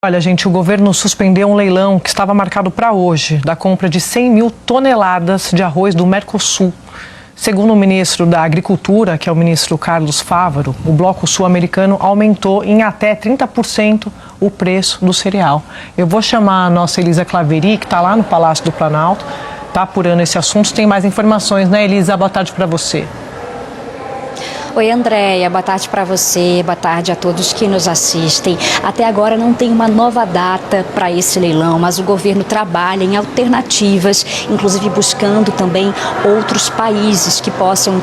Olha, gente, o governo suspendeu um leilão que estava marcado para hoje, da compra de 100 mil toneladas de arroz do Mercosul. Segundo o ministro da Agricultura, que é o ministro Carlos Fávaro, o bloco sul-americano aumentou em até 30% o preço do cereal. Eu vou chamar a nossa Elisa Claveri, que está lá no Palácio do Planalto, está apurando esse assunto. Tem mais informações, né, Elisa? Boa tarde para você. Oi, Andréia, boa tarde para você, boa tarde a todos que nos assistem. Até agora não tem uma nova data para esse leilão, mas o governo trabalha em alternativas, inclusive buscando também outros países que possam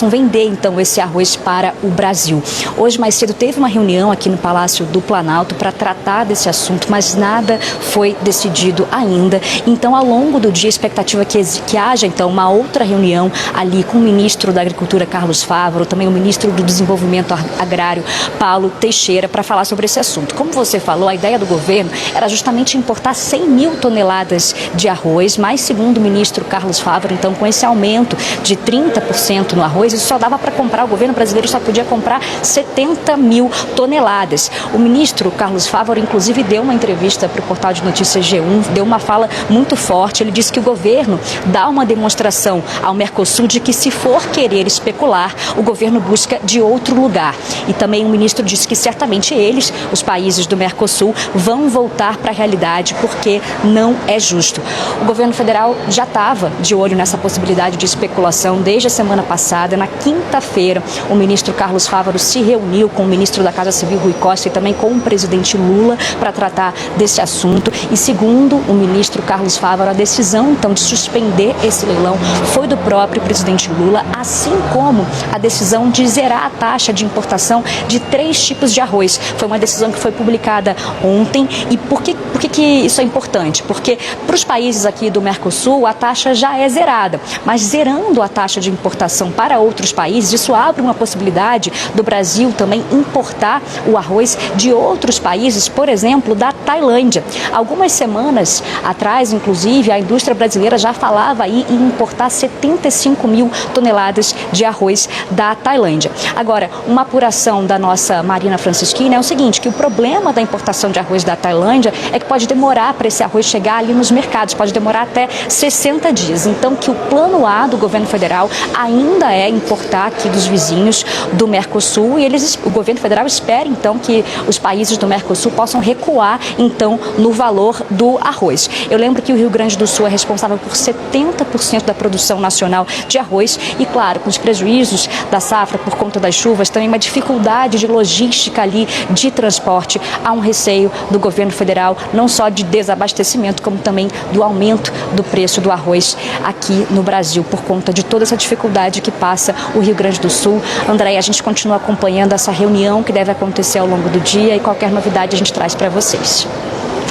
vender esse arroz para o Brasil. Hoje mais cedo teve uma reunião aqui no Palácio do Planalto para tratar desse assunto, mas nada foi decidido ainda. Então, ao longo do dia, a expectativa é que haja então uma outra reunião ali com o ministro da Agricultura, Carlos Fávaro, também o ministro do Desenvolvimento Agrário, Paulo Teixeira, para falar sobre esse assunto. Como você falou, a ideia do governo era justamente importar 100 mil toneladas de arroz, mas segundo o ministro Carlos Fávaro, então com esse aumento de 30% no arroz, isso só dava para comprar, o governo brasileiro só podia comprar 70 mil toneladas. O ministro Carlos Fávaro, inclusive, deu uma entrevista para o portal de notícias G1, deu uma fala muito forte. Ele disse que o governo dá uma demonstração ao Mercosul de que, se for querer especular, o governo busca de outro lugar. E também o ministro disse que certamente eles, os países do Mercosul, vão voltar para a realidade, porque não é justo. O governo federal já estava de olho nessa possibilidade de especulação desde a semana passada. Na quinta-feira, o ministro Carlos Fávaro se reuniu com o ministro da Casa Civil, Rui Costa, e também com o presidente Lula para tratar desse assunto. E segundo o ministro Carlos Fávaro, a decisão então de suspender esse leilão foi do próprio presidente Lula, assim como a decisão de zerar a taxa de importação de 3 tipos de arroz. Foi uma decisão que foi publicada ontem. E por que isso é importante? Porque para os países aqui do Mercosul a taxa já é zerada, mas zerando a taxa de importação para outros países, isso abre uma possibilidade do Brasil também importar o arroz de outros países, por exemplo, da Tailândia. Algumas semanas atrás, inclusive, a indústria brasileira já falava aí em importar 75 mil toneladas de arroz da Tailândia. Agora, uma apuração da nossa Marina Francisquini é o seguinte, que o problema da importação de arroz da Tailândia é que pode demorar para esse arroz chegar ali nos mercados, pode demorar até 60 dias. Então, que o plano A do governo federal ainda é importar aqui dos vizinhos do Mercosul, e o governo federal espera então que os países do Mercosul possam recuar então no valor do arroz. Eu lembro que o Rio Grande do Sul é responsável por 70% da produção nacional de arroz e, claro, com os prejuízos da safra por conta das chuvas, também uma dificuldade de logística ali, de transporte. Há um receio do governo federal, não só de desabastecimento, como também do aumento do preço do arroz aqui no Brasil, por conta de toda essa dificuldade que passa o Rio Grande do Sul. Andréia, a gente continua acompanhando essa reunião que deve acontecer ao longo do dia, e qualquer novidade a gente traz para vocês.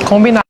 Combinado.